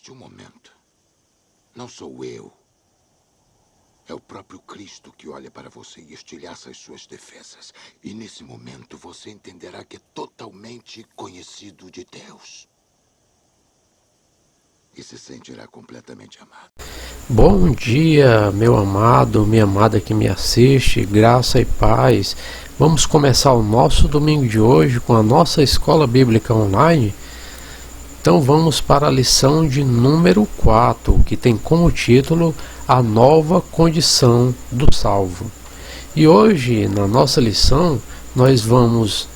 Aguarde um momento. Não sou eu. É o próprio Cristo que olha para você e estilhaça as suas defesas. E nesse momento você entenderá que é totalmente conhecido de Deus. E se sentirá completamente amado. Bom dia, meu amado, minha amada que me assiste, graça e paz. Vamos começar o nosso domingo de hoje com a nossa escola bíblica online. Então vamos para a lição de número 4, que tem como título A Nova Condição do Salvo. E hoje, na nossa lição, nós vamos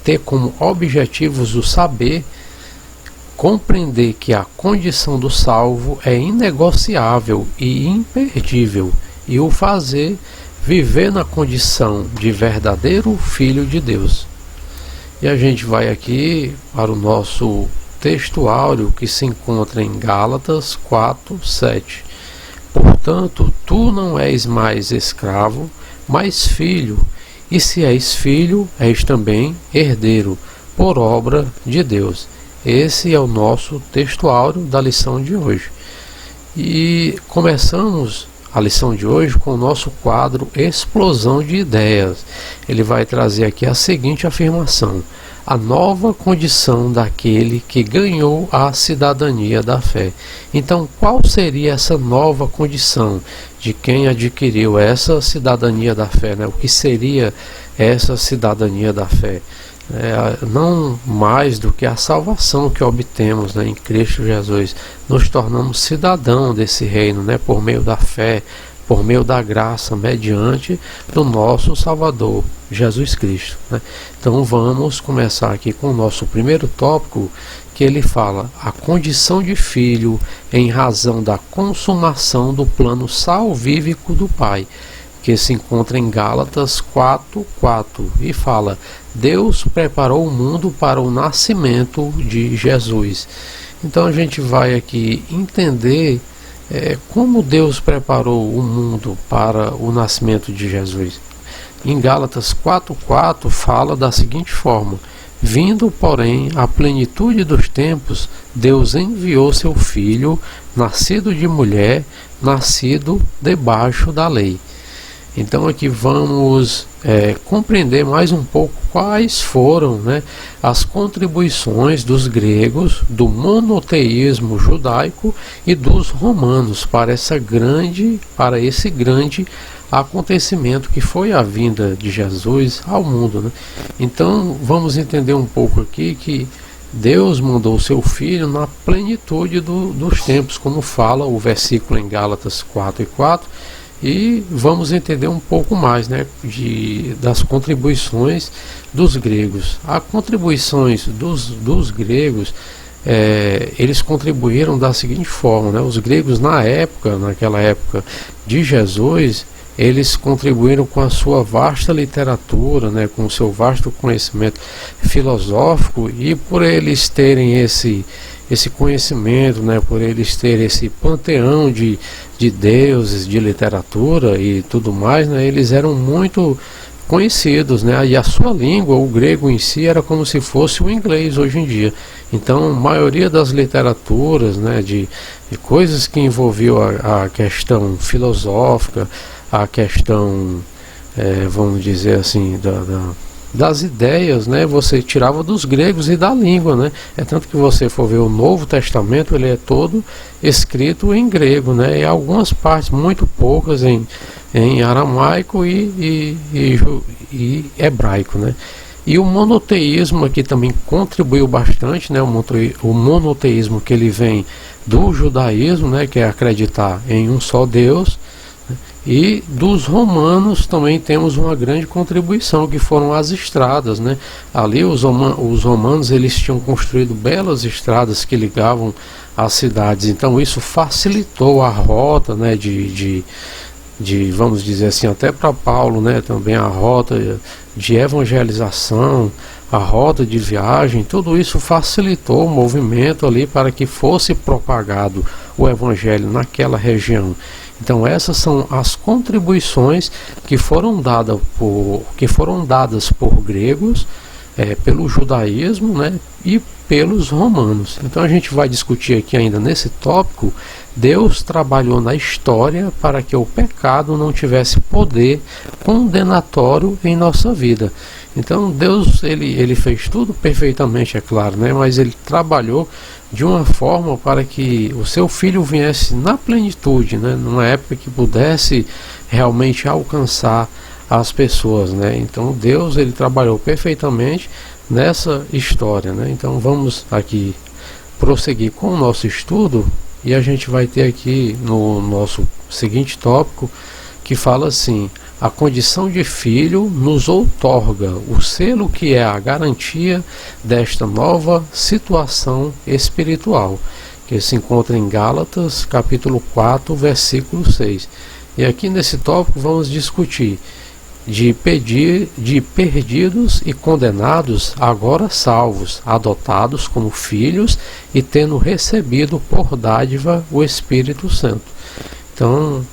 ter como objetivos o saber, compreender que a condição do salvo é inegociável e imperdível, e o fazer viver na condição de verdadeiro filho de Deus. E a gente vai aqui para o nosso texto áureo que se encontra em Gálatas 4:7. Portanto, tu não és mais escravo, mas filho, e se és filho, és também herdeiro, por obra de Deus. Esse é o nosso texto áureo da lição de hoje. E começamos a lição de hoje com o nosso quadro Explosão de Ideias. Ele vai trazer aqui a seguinte afirmação: a nova condição daquele que ganhou a cidadania da fé. Então, qual seria essa nova condição de quem adquiriu essa cidadania da fé, né? O que seria essa cidadania da fé? Não mais do que a salvação que obtemos, né, em Cristo Jesus. Nos tornamos cidadão desse reino, né, por meio da fé, por meio da graça, mediante do nosso Salvador, Jesus Cristo, né? Então vamos começar aqui com o nosso primeiro tópico, que ele fala a condição de filho em razão da consumação do plano salvífico do Pai, que se encontra em Gálatas 4:4, e fala: Deus preparou o mundo para o nascimento de Jesus. Então a gente vai aqui entender como Deus preparou o mundo para o nascimento de Jesus. Em Gálatas 4:4 fala da seguinte forma: vindo, porém, a plenitude dos tempos, Deus enviou seu Filho, nascido de mulher, nascido debaixo da lei. Então aqui vamos compreender mais um pouco quais foram, né, as contribuições dos gregos, do monoteísmo judaico e dos romanos para esse grande acontecimento que foi a vinda de Jesus ao mundo, né? Então vamos entender um pouco aqui que Deus mandou o seu Filho na plenitude dos tempos, como fala o versículo em Gálatas 4:4. E vamos entender um pouco mais, né, das contribuições dos gregos. As contribuições dos gregos, eles contribuíram da seguinte forma, né? Os gregos naquela época de Jesus, eles contribuíram com a sua vasta literatura, né, com o seu vasto conhecimento filosófico, e por eles terem esse conhecimento, né, por eles terem esse panteão de deuses, de literatura e tudo mais, né, eles eram muito conhecidos, né, e a sua língua, o grego em si, era como se fosse o inglês hoje em dia. Então, a maioria das literaturas, né, de coisas que envolviam a questão filosófica, a questão, vamos dizer assim, das ideias, né, você tirava dos gregos e da língua, né? É tanto que você for ver o Novo Testamento, ele é todo escrito em grego, né? E algumas partes, muito poucas, em aramaico e hebraico, né? E o monoteísmo aqui também contribuiu bastante, né? O monoteísmo que ele vem do judaísmo, né, que é acreditar em um só Deus. E dos romanos também temos uma grande contribuição, que foram as estradas, né? Ali os romanos, eles tinham construído belas estradas que ligavam as cidades. Então isso facilitou a rota, né, vamos dizer assim, até para Paulo, né, também a rota de evangelização, a rota de viagem. Tudo isso facilitou o movimento ali para que fosse propagado o evangelho naquela região. Então essas são as contribuições que foram dadas por gregos, pelo judaísmo, né, e pelos romanos. Então a gente vai discutir aqui ainda nesse tópico. Deus trabalhou na história para que o pecado não tivesse poder condenatório em nossa vida. Então Deus ele fez tudo perfeitamente, é claro, né? Mas ele trabalhou de uma forma para que o seu filho viesse na plenitude, né? Numa época que pudesse realmente alcançar as pessoas, né? Então Deus ele trabalhou perfeitamente nessa história, né? Então vamos aqui prosseguir com o nosso estudo, e a gente vai ter aqui no nosso seguinte tópico, que fala assim: a condição de filho nos outorga o selo que é a garantia desta nova situação espiritual, que se encontra em Gálatas capítulo 4, versículo 6. E aqui nesse tópico vamos discutir de perdidos e condenados, agora salvos, adotados como filhos e tendo recebido por dádiva o Espírito Santo. Então,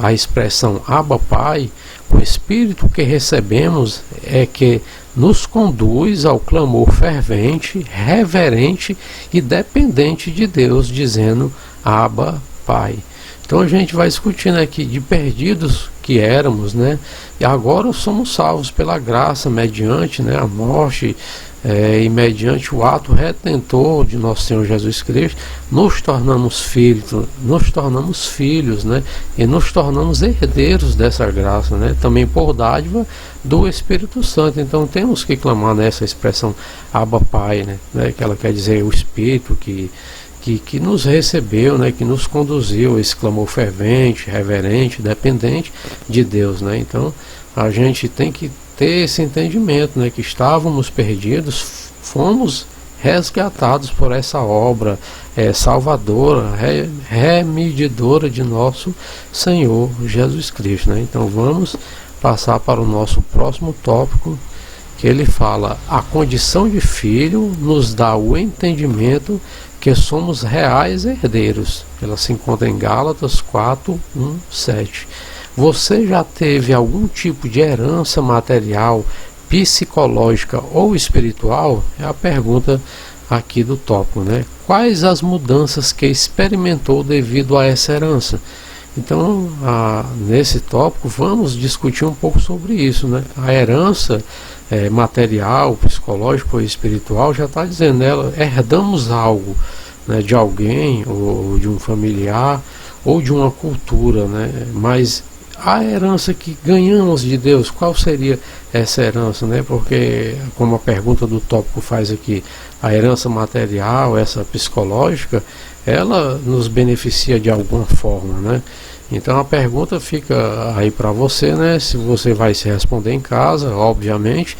a expressão Abba Pai, o Espírito que recebemos é que nos conduz ao clamor fervente, reverente e dependente de Deus, dizendo Abba Pai. Então a gente vai discutindo aqui de perdidos que éramos, né? E agora somos salvos pela graça, mediante, né, a morte e mediante o ato redentor de nosso Senhor Jesus Cristo, nos tornamos filhos, né? E nos tornamos herdeiros dessa graça, né? Também por dádiva do Espírito Santo. Então temos que clamar nessa expressão Abba Pai, né? Que ela quer dizer o Espírito que nos recebeu, né, que nos conduziu a esse clamor fervente, reverente, dependente de Deus, né? Então a gente tem que ter esse entendimento, né, que estávamos perdidos, fomos resgatados por essa obra salvadora, remedidora de nosso Senhor Jesus Cristo, né? Então vamos passar para o nosso próximo tópico, que ele fala: a condição de filho nos dá o entendimento que somos reais herdeiros. Ela se encontra em Gálatas 4, 1, 7. Você já teve algum tipo de herança material, psicológica ou espiritual? É a pergunta aqui do tópico, né? Quais as mudanças que experimentou devido a essa herança? Então, nesse tópico, vamos discutir um pouco sobre isso, né? A herança material, psicológico ou espiritual, já está dizendo, ela herdamos algo, né, de alguém, ou de um familiar, ou de uma cultura, né? Mas a herança que ganhamos de Deus, qual seria essa herança, né? Porque, como a pergunta do tópico faz aqui, a herança material, essa psicológica, ela nos beneficia de alguma forma, né? Então a pergunta fica aí para você, né? Se você vai se responder em casa, obviamente,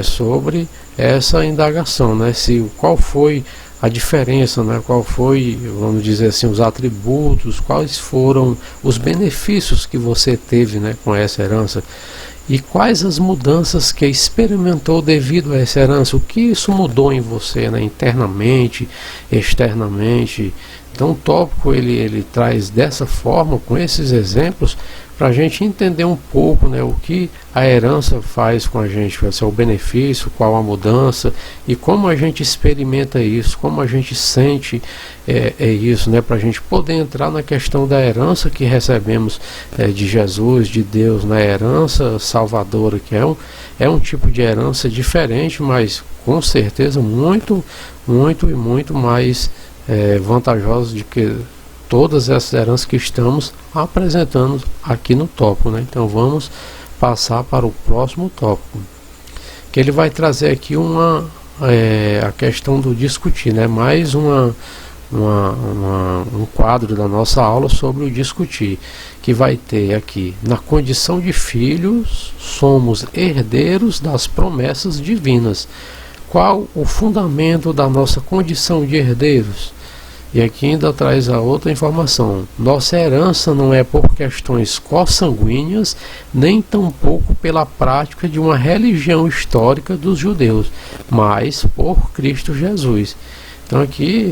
sobre essa indagação, né? Qual foi a diferença, né? Qual foi, vamos dizer assim, os atributos, quais foram os benefícios que você teve, né, com essa herança, e quais as mudanças que experimentou devido a essa herança, o que isso mudou em você, né, internamente, externamente. Então o tópico ele traz dessa forma, com esses exemplos, para a gente entender um pouco, né, o que a herança faz com a gente, qual é o benefício, qual a mudança e como a gente experimenta isso, como a gente sente isso, né, para a gente poder entrar na questão da herança que recebemos de Jesus, de Deus, na herança salvadora, que é um tipo de herança diferente, mas com certeza muito, muito e muito mais vantajosa de que todas essas heranças que estamos apresentando aqui no tópico, né? Então vamos passar para o próximo tópico, que ele vai trazer aqui a questão do discutir, né? Mais um quadro da nossa aula sobre o discutir, que vai ter aqui: na condição de filhos somos herdeiros das promessas divinas. Qual o fundamento da nossa condição de herdeiros? E aqui ainda traz a outra informação: nossa herança não é por questões consanguíneas, nem tampouco pela prática de uma religião histórica dos judeus, mas por Cristo Jesus. Então aqui,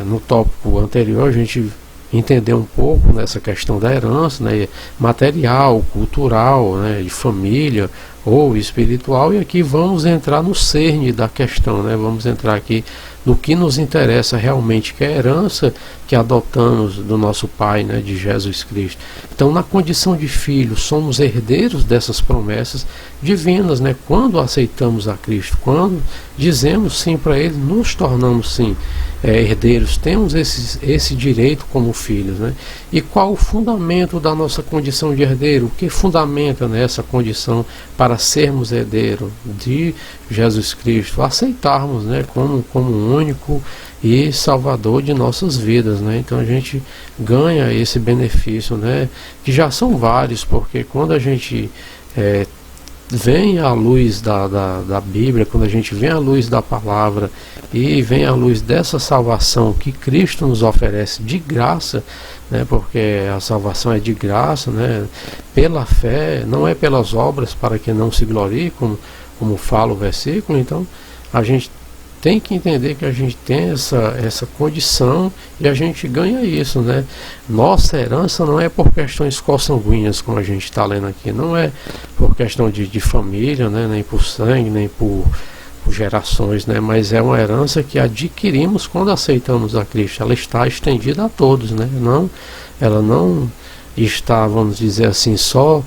no tópico anterior, a gente entender um pouco nessa questão da herança, né, material, cultural, né, de família ou espiritual, e aqui vamos entrar no cerne da questão, né, vamos entrar aqui no que nos interessa realmente, que é a herança que adotamos do nosso Pai, né, de Jesus Cristo. Então, na condição de filhos, somos herdeiros dessas promessas divinas, né, quando aceitamos a Cristo, quando dizemos sim para Ele, nos tornamos sim herdeiros, temos esse direito como filhos, né? E qual o fundamento da nossa condição de herdeiro? O que fundamenta nessa condição para sermos herdeiros de Jesus Cristo? Aceitarmos, né, como único e salvador de nossas vidas, né? Então a gente ganha esse benefício, né, que já são vários, porque quando a gente vem à luz da Bíblia, quando a gente vem à luz da palavra e vem à luz dessa salvação que Cristo nos oferece de graça, né, porque a salvação é de graça, né, pela fé, não é pelas obras, para que não se glorie, como fala o versículo. Então a gente tem que entender que a gente tem essa condição e a gente ganha isso, né? Nossa herança não é por questões consanguíneas, como a gente está lendo aqui, não é por questão de família, né? Nem por sangue, nem por gerações, né? Mas é uma herança que adquirimos quando aceitamos a Cristo. Ela está estendida a todos, né? Ela não está, vamos dizer assim, só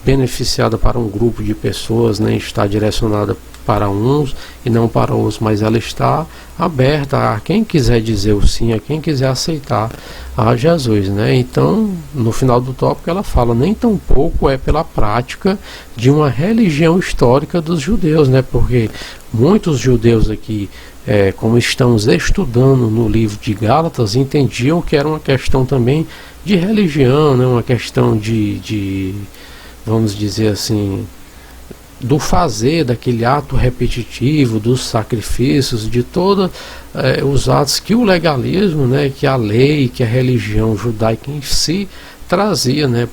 beneficiada para um grupo de pessoas, nem está direcionada para uns e não para outros, mas ela está aberta a quem quiser dizer o sim, a quem quiser aceitar a Jesus, né? Então, no final do tópico ela fala, nem tão pouco é pela prática de uma religião histórica dos judeus, né? Porque muitos judeus aqui, como estamos estudando no livro de Gálatas, entendiam que era uma questão também de religião, né? Uma questão de vamos dizer assim, do fazer, daquele ato repetitivo, dos sacrifícios, de todos os atos que o legalismo, né, que a lei, que a religião judaica em si trazia, né,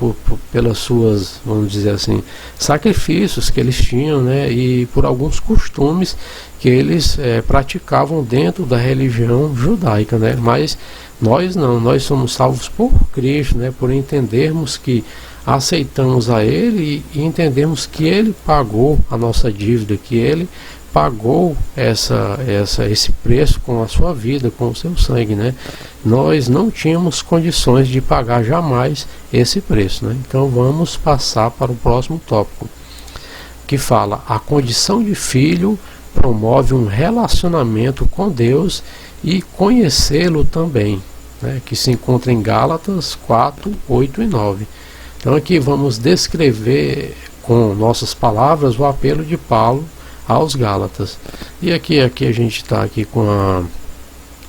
pelas suas, vamos dizer assim, sacrifícios que eles tinham, né, e por alguns costumes que eles praticavam dentro da religião judaica, né. Mas nós não, nós somos salvos por Cristo, né, por entendermos que aceitamos a Ele e entendemos que Ele pagou a nossa dívida, que Ele pagou esse preço com a sua vida, com o seu sangue, né? Nós não tínhamos condições de pagar jamais esse preço, né? Então vamos passar para o próximo tópico, que fala: a condição de filho promove um relacionamento com Deus e conhecê-lo também, né? Que se encontra em Gálatas 4, 8 e 9. Então aqui vamos descrever com nossas palavras o apelo de Paulo aos Gálatas. E aqui a gente está aqui com a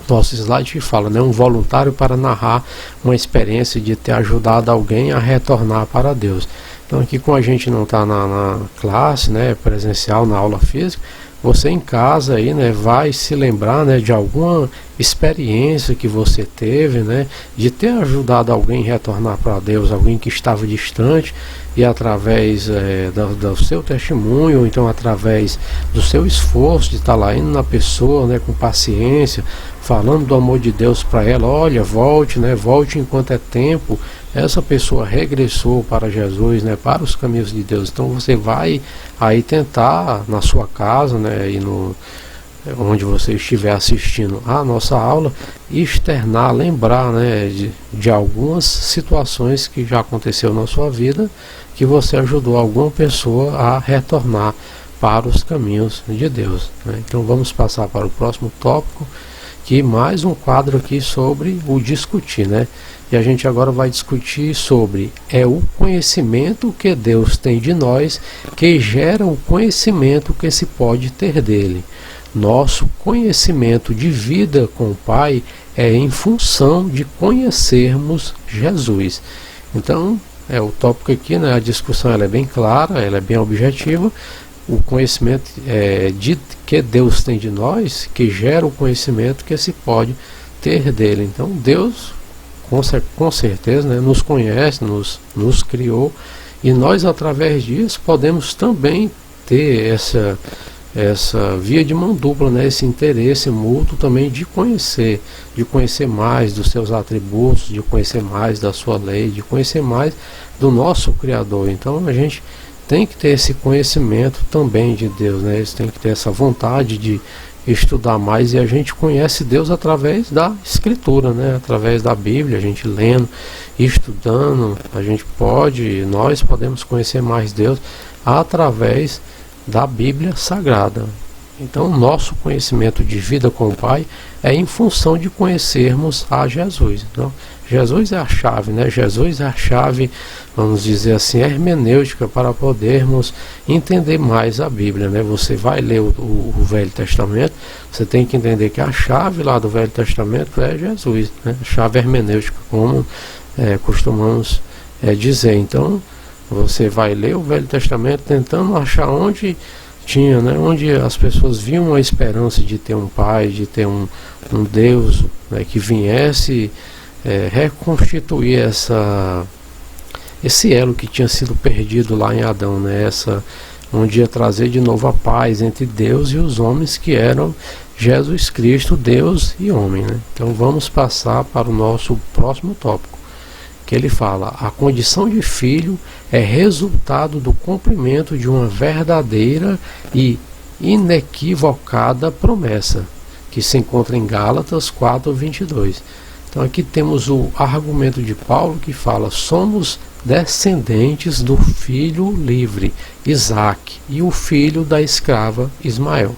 nosso slide que fala, né, um voluntário para narrar uma experiência de ter ajudado alguém a retornar para Deus. Então aqui, como a gente não está na classe, né, presencial, na aula física, você em casa aí, né, vai se lembrar, né, de alguma experiência que você teve, né, de ter ajudado alguém a retornar para Deus, alguém que estava distante, e através do seu testemunho, ou então através do seu esforço de estar lá indo na pessoa, né, com paciência, falando do amor de Deus para ela, olha, volte, né, volte enquanto é tempo. Essa pessoa regressou para Jesus, né, para os caminhos de Deus. Então você vai aí tentar na sua casa, né, e onde você estiver assistindo a nossa aula, externar, lembrar, né, de algumas situações que já aconteceu na sua vida, que você ajudou alguma pessoa a retornar para os caminhos de Deus, né? Então vamos passar para o próximo tópico, que mais um quadro aqui sobre o discutir, né? E a gente agora vai discutir sobre o conhecimento que Deus tem de nós, que gera o conhecimento que se pode ter dele. Nosso conhecimento de vida com o Pai é em função de conhecermos Jesus. Então, o tópico aqui, né, a discussão ela é bem clara, ela é bem objetiva. O conhecimento que Deus tem de nós, que gera o conhecimento que se pode ter dele. Então, Deus, com certeza, né, nos conhece, nos criou, e nós, através disso, podemos também ter essa via de mão dupla, né, esse interesse mútuo também de conhecer mais dos seus atributos, de conhecer mais da sua lei, de conhecer mais do nosso Criador. Então a gente tem que ter esse conhecimento também de Deus, né? Eles têm que ter essa vontade de estudar mais, e a gente conhece Deus através da Escritura, né? Através da Bíblia, a gente lendo, estudando, nós podemos conhecer mais Deus através da Bíblia Sagrada. Então, nosso conhecimento de vida com o Pai é em função de conhecermos a Jesus. Então, Jesus é a chave, né? Jesus é a chave, vamos dizer assim, hermenêutica para podermos entender mais a Bíblia, né? Você vai ler o Velho Testamento, você tem que entender que a chave lá do Velho Testamento é Jesus, né? A chave hermenêutica, como costumamos dizer. Então, você vai ler o Velho Testamento tentando achar onde tinha, né, onde as pessoas viam a esperança de ter um Pai, de ter um Deus, né, que viesse reconstituir esse elo que tinha sido perdido lá em Adão, né, onde ia trazer de novo a paz entre Deus e os homens, que eram Jesus Cristo, Deus e homem, né? Então vamos passar para o nosso próximo tópico, que ele fala: a condição de filho é resultado do cumprimento de uma verdadeira e inequivocada promessa, que se encontra em Gálatas 4:22. Então aqui temos o argumento de Paulo que fala: somos descendentes do filho livre, Isaque, e o filho da escrava, Ismael.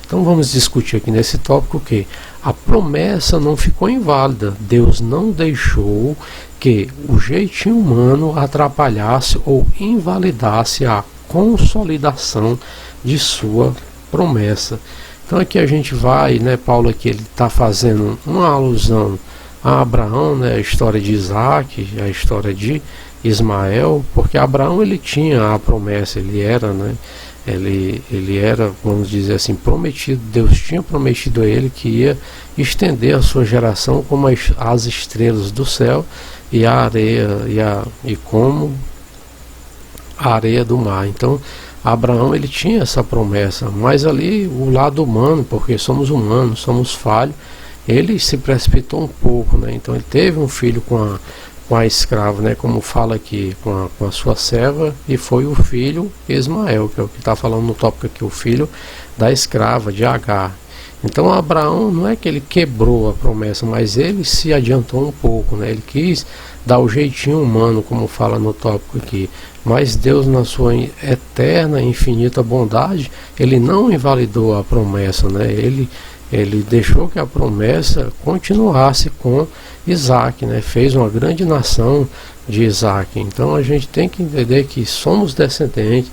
Então vamos discutir aqui nesse tópico que a promessa não ficou inválida. Deus não deixou que o jeitinho humano atrapalhasse ou invalidasse a consolidação de sua promessa. Então aqui a gente vai, né, Paulo aqui ele está fazendo uma alusão a Abraão, né, a história de Isaque, a história de Ismael, porque Abraão ele tinha a promessa, ele era, vamos dizer assim, prometido. Deus tinha prometido a ele que ia estender a sua geração como as estrelas do céu e a areia e como a areia do mar. Então Abraão ele tinha essa promessa, mas ali o lado humano, porque somos humanos, somos falhos, ele se precipitou um pouco, né? Então ele teve um filho com a escrava, né? Como fala aqui, com a sua serva, e foi o filho Ismael, que é o que está falando no tópico aqui, o filho da escrava, de Agar. Então Abraão não é que ele quebrou a promessa, mas ele se adiantou um pouco, né? Ele quis dar o jeitinho humano, como fala no tópico aqui, mas Deus, na sua eterna e infinita bondade, ele não invalidou a promessa, né? Ele deixou que a promessa continuasse com Isaque, né? Fez uma grande nação de Isaque. Então a gente tem que entender que somos descendentes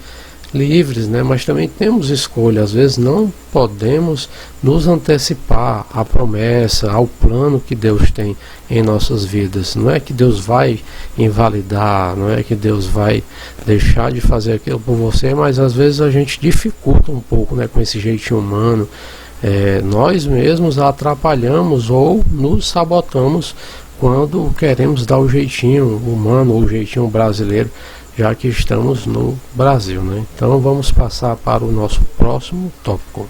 livres, né? Mas também temos escolha. Às vezes não podemos nos antecipar à promessa, ao plano que Deus tem em nossas vidas. Não é que Deus vai invalidar, não é que Deus vai deixar de fazer aquilo por você, mas às vezes a gente dificulta um pouco, né, com esse jeitinho humano. Nós mesmos atrapalhamos ou nos sabotamos quando queremos dar o jeitinho humano ou o jeitinho brasileiro, já que estamos no Brasil, né? Então vamos passar para o nosso próximo tópico.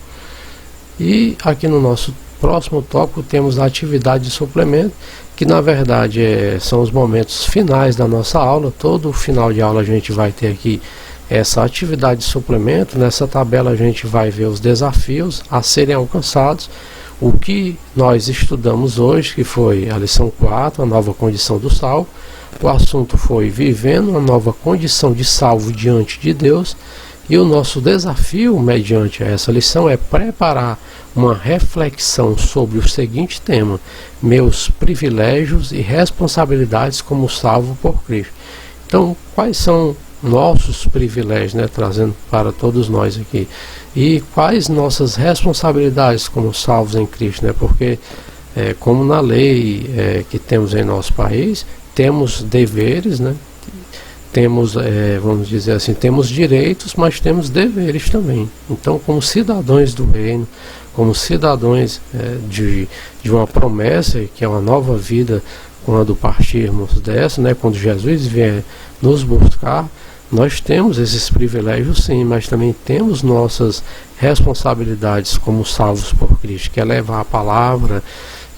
E aqui no nosso próximo tópico temos a atividade de suplemento, que na verdade são os momentos finais da nossa aula. Todo final de aula a gente vai ter aqui essa atividade de suplemento. Nessa tabela a gente vai ver os desafios a serem alcançados. O que nós estudamos hoje, que foi a lição 4, a nova condição do salvo. O assunto foi vivendo uma nova condição de salvo diante de Deus. E o nosso desafio, mediante essa lição, é preparar uma reflexão sobre o seguinte tema: meus privilégios e responsabilidades como salvo por Cristo. Então, quais são nossos privilégios, né, trazendo para todos nós aqui, e quais nossas responsabilidades como salvos em Cristo, né? Porque como na lei que temos em nosso país, temos deveres, né? Temos, vamos dizer assim, temos direitos, mas temos deveres também. Então, como cidadãos do reino, como cidadãos de uma promessa, que é uma nova vida quando partirmos dessa, né? Quando Jesus vier nos buscar, nós temos esses privilégios sim, mas também temos nossas responsabilidades como salvos por Cristo, que é levar a palavra,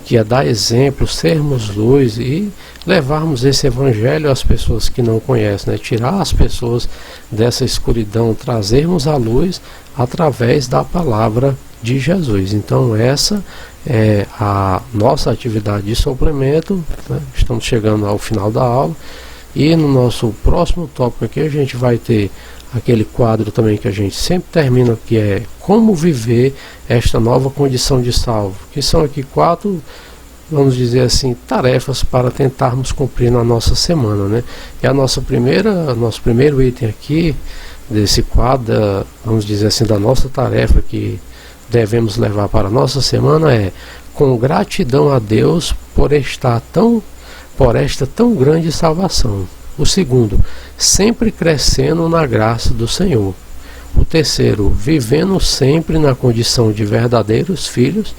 que é dar exemplo, sermos luz e levarmos esse evangelho às pessoas que não conhecem, né? Tirar as pessoas dessa escuridão, trazermos a luz através da palavra de Jesus. Então essa é a nossa atividade de suplemento, né? Estamos chegando ao final da aula e no nosso próximo tópico aqui a gente vai ter aquele quadro também que a gente sempre termina, que é como viver esta nova condição de salvo, que são aqui 4, vamos dizer assim, tarefas para tentarmos cumprir na nossa semana, né? E nosso primeiro item aqui desse quadro, vamos dizer assim, da nossa tarefa que devemos levar para a nossa semana é: com gratidão a Deus por esta tão grande salvação. O segundo, sempre crescendo na graça do Senhor. O terceiro, vivendo sempre na condição de verdadeiros filhos.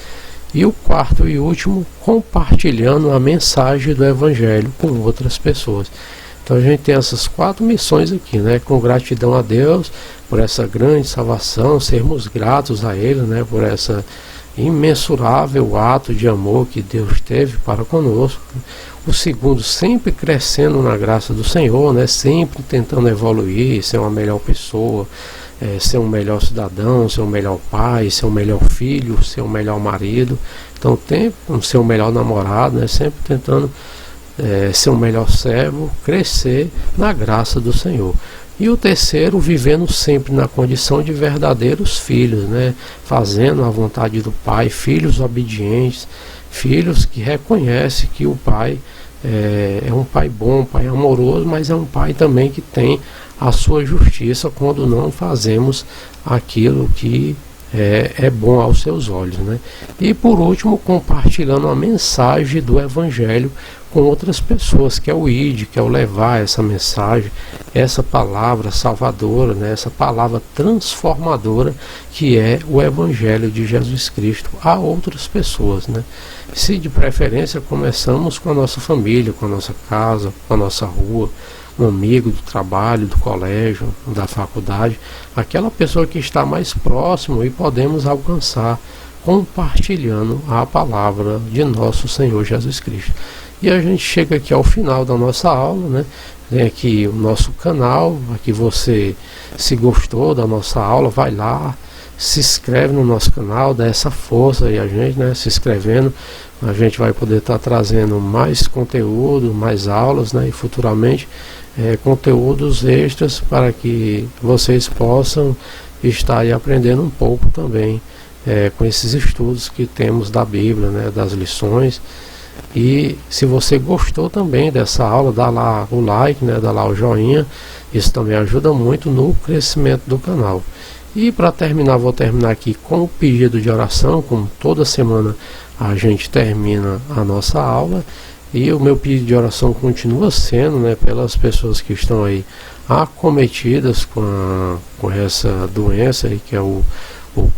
E o quarto e último, compartilhando a mensagem do Evangelho com outras pessoas. Então a gente tem essas 4 missões aqui, né? Com gratidão a Deus por essa grande salvação, sermos gratos a Ele, né? Por essa imensurável ato de amor que Deus teve para conosco. O segundo, sempre crescendo na graça do Senhor, né? Sempre tentando evoluir, ser uma melhor pessoa, ser um melhor cidadão, ser um melhor pai, ser um melhor filho, ser um melhor marido. Então ser um melhor namorado, né? Sempre tentando ser um melhor servo, crescer na graça do Senhor. E o terceiro, vivendo sempre na condição de verdadeiros filhos, né? Fazendo a vontade do Pai, filhos obedientes, filhos que reconhecem que o Pai é um Pai bom, um Pai amoroso, mas é um Pai também que tem a sua justiça quando não fazemos aquilo que é bom aos seus olhos, né? E por último, compartilhando a mensagem do Evangelho com outras pessoas, que é o ID, que é o levar essa mensagem, essa palavra salvadora, né? Essa palavra transformadora que é o Evangelho de Jesus Cristo a outras pessoas, né? Se de preferência começamos com a nossa família, com a nossa casa, com a nossa rua, um amigo do trabalho, do colégio, da faculdade, aquela pessoa que está mais próximo e podemos alcançar compartilhando a palavra de nosso Senhor Jesus Cristo. E a gente chega aqui ao final da nossa aula, né? Tem aqui o nosso canal, aqui você, se gostou da nossa aula, vai lá, se inscreve no nosso canal, dá essa força aí a gente, né? Se inscrevendo, a gente vai poder estar trazendo mais conteúdo, mais aulas, né? E futuramente conteúdos extras para que vocês possam estar aí aprendendo um pouco também com esses estudos que temos da Bíblia, né? Das lições. E se você gostou também dessa aula, dá lá o like, né? Dá lá o joinha, isso também ajuda muito no crescimento do canal. E para terminar, vou terminar aqui com o pedido de oração, como toda semana a gente termina a nossa aula. E o meu pedido de oração continua sendo, né, pelas pessoas que estão aí acometidas com essa doença aí, que é o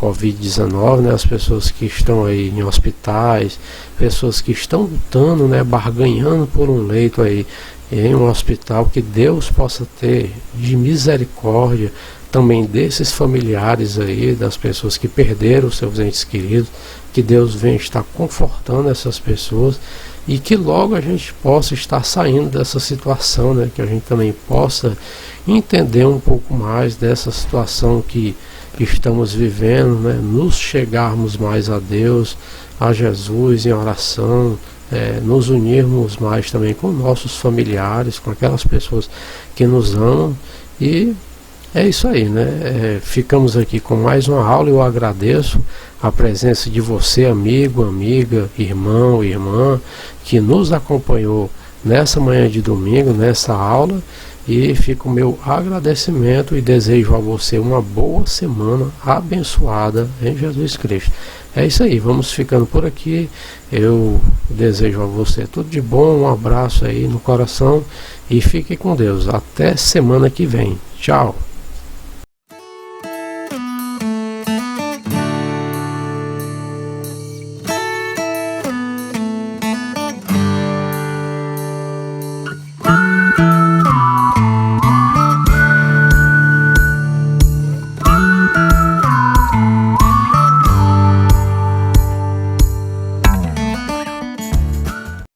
Covid-19, né, as pessoas que estão aí em hospitais, pessoas que estão lutando, né, barganhando por um leito aí em um hospital, que Deus possa ter de misericórdia também desses familiares aí, das pessoas que perderam seus entes queridos, que Deus venha estar confortando essas pessoas e que logo a gente possa estar saindo dessa situação, né? Que a gente também possa entender um pouco mais dessa situação que estamos vivendo, né? Nos chegarmos mais a Deus, a Jesus em oração, nos unirmos mais também com nossos familiares, com aquelas pessoas que nos amam. E é isso aí, né? Ficamos aqui com mais uma aula. Eu agradeço a presença de você, amigo, amiga, irmão, irmã, que nos acompanhou nessa manhã de domingo, nessa aula. E fica o meu agradecimento e desejo a você uma boa semana abençoada em Jesus Cristo. É isso aí, vamos ficando por aqui. Eu desejo a você tudo de bom, um abraço aí no coração e fique com Deus. Até semana que vem. Tchau.